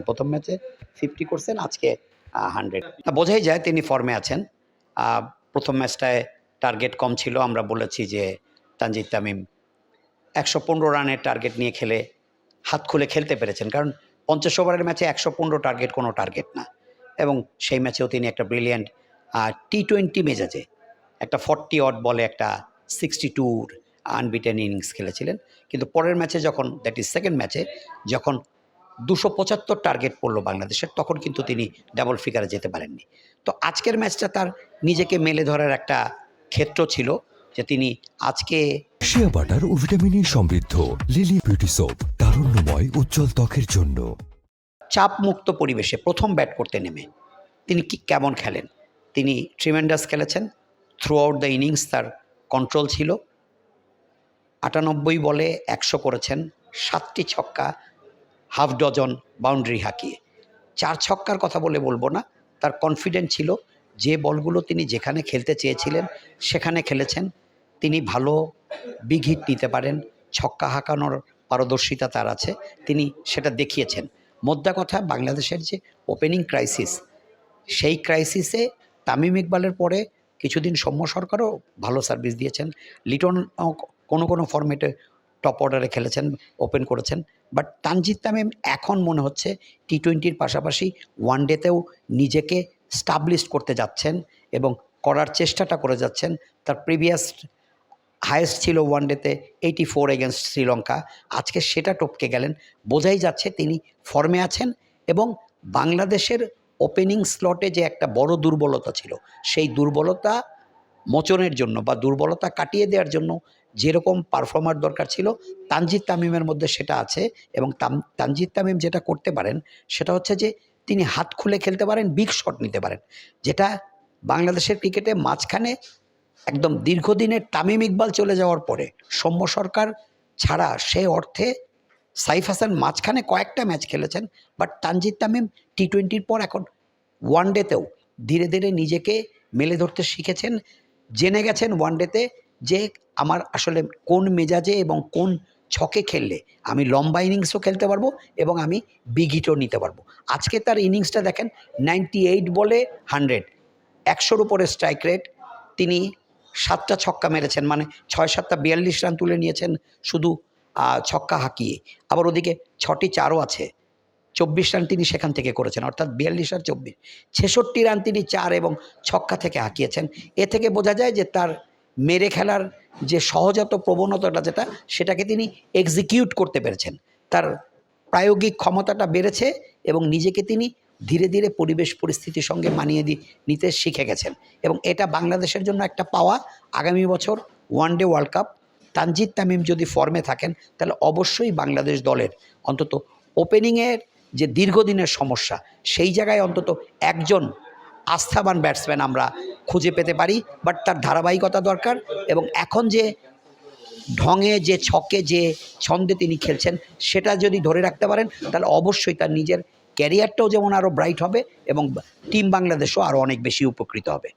প্রথম ম্যাচে 50 করছেন, আজকে 100। বোঝাই যায় তিনি ফর্মে আছেন। প্রথম ম্যাচটায় টার্গেট কম ছিল, আমরা বলেছি যে তানজিদ তামিম 115 রানের টার্গেট নিয়ে খেলে হাত খুলে খেলতে পেরেছেন, কারণ 50 ওভারের ম্যাচে 115 টার্গেট কোনো টার্গেট না। এবং সেই ম্যাচেও তিনি একটা ব্রিলিয়ান্ট টি-20 মেজাজে একটা 40 অড বলে একটা 62 আনবিটেন ইনিংস খেলেছিলেন। কিন্তু পরের ম্যাচে যখন, দ্যাট ইজ সেকেন্ড ম্যাচে, যখন 275 টার্গেট পড়লো বাংলাদেশের, তখন কিন্তু তিনি ডাবল ফিগারে যেতে পারেননি। তো আজকের ম্যাচটা তার নিজেকে মেলে ধরার একটা ক্ষেত্র ছিল, যে তিনি আজকে শিয়া বাটার ও ভিটামিন ই সমৃদ্ধ লিলি বিউটি সোপ, তারুণ্যময় উজ্জ্বল ত্বকের জন্য। চাপ মুক্ত পরিবেশে প্রথম ব্যাট করতে নেমে তিনি কেমন খেলেন, তিনি ট্রিমেন্ডাস খেলেছেন। থ্রু আউট দ্য ইনিংস তার কন্ট্রোল ছিল। 98 বলে 100 করেছেন, 7টি ছক্কা, হাফ ডজন বাউন্ডারি হাঁকিয়ে। 4 ছক্কার কথা বলবো না, তার কনফিডেন্ট ছিল যে বলগুলো তিনি যেখানে খেলতে চেয়েছিলেন সেখানে খেলেছেন। তিনি ভালো বিগ হিট নিতে পারেন, ছক্কা হাঁকানোর পারদর্শিতা তার আছে, তিনি সেটা দেখিয়েছেন। মোদ্দা কথা, বাংলাদেশের যে ওপেনিং ক্রাইসিস, সেই ক্রাইসিসে তামিম ইকবালের পরে কিছুদিন সৌম্য সরকারও ভালো সার্ভিস দিয়েছেন। লিটন কোনো ফরম্যাটে টপ অর্ডারে খেলেছেন, ওপেন করেছেন। বাট তানজিদ তামিম এখন মনে হচ্ছে টি-20-র পাশাপাশি ওয়ানডেতেও নিজেকে স্টাবলিশ করতে যাচ্ছেন এবং করার চেষ্টাটা করে যাচ্ছেন। তার প্রিভিয়াস হায়েস্ট ছিল ওয়ানডেতে 84 এগেনস্ট শ্রীলঙ্কা, আজকে সেটা টপকে গেলেন। বোঝাই যাচ্ছে তিনি ফর্মে আছেন এবং বাংলাদেশের ওপেনিং স্লটে যে একটা বড় দুর্বলতা ছিল, সেই দুর্বলতা মোচনের জন্য বা দুর্বলতা কাটিয়ে দেওয়ার জন্য যেরকম পারফর্মার দরকার ছিল, তানজিদ তামিমের মধ্যে সেটা আছে। এবং তানজিদ তামিম যেটা করতে পারেন সেটা হচ্ছে যে তিনি হাত খুলে খেলতে পারেন, বিগ শট নিতে পারেন, যেটা বাংলাদেশের ক্রিকেটে মাঝখানে একদম দীর্ঘদিনের তামিম ইকবাল চলে যাওয়ার পরে সৌম্য সরকার ছাড়া সে অর্থে সাইফ হাসান মাঝখানে কয়েকটা ম্যাচ খেলেছেন। বাট তানজিদ তামিম টি-20-র পর এখন ওয়ানডেতেও ধীরে ধীরে নিজেকে মেলে ধরতে শিখেছেন, জেনে গেছেন ওয়ানডেতে যে আমার আসলে কোন মেজাজে এবং কোন ছকে খেললে আমি লম্বা ইনিংসও খেলতে পারবো এবং আমি বিগ হিটও নিতে পারবো। আজকে তার ইনিংসটা দেখেন, 98 বলে 100, 100-র উপরে স্ট্রাইক রেট। তিনি 7টা ছক্কা মেরেছেন, মানে 6-7টা 42 রান তুলে নিয়েছেন শুধু ছক্কা হাঁকিয়ে। আবার ওদিকে 6টি চারও আছে, 24 রান তিনি সেখান থেকে করেছেন, অর্থাৎ 42 আর 24, 66 রান তিনি চার এবং ছক্কা থেকে হাঁকিয়েছেন। এ থেকে বোঝা যায় যে তার মেরে খেলার যে সহজাত প্রবণতাটা যেটা, সেটাকে তিনি এক্সিকিউট করতে পেরেছেন। তার প্রায়োগিক ক্ষমতাটা বেড়েছে এবং নিজেকে তিনি ধীরে ধীরে পরিবেশ পরিস্থিতির সঙ্গে মানিয়ে নিতে শিখে গেছেন এবং এটা বাংলাদেশের জন্য একটা পাওয়া। আগামী বছর one day world cup, Tanzid Tamim যদি ফর্মে থাকেন তাহলে অবশ্যই বাংলাদেশ দলের অন্তত ওপেনিংয়ের যে দীর্ঘদিনের সমস্যা, সেই জায়গায় অন্তত একজন আস্থাবান ব্যাটসম্যান আমরা খুঁজে পেতে পারি। বাট তার ধারাবাহিকতা দরকার এবং এখন যে ঢঙে, যে ছকে, যে ছন্দে তিনি খেলছেন, সেটা যদি ধরে রাখতে পারেন তাহলে অবশ্যই তার নিজের ক্যারিয়ারটাও যেমন আরও ব্রাইট হবে এবং টিম বাংলাদেশও আরও অনেক বেশি উপকৃত হবে।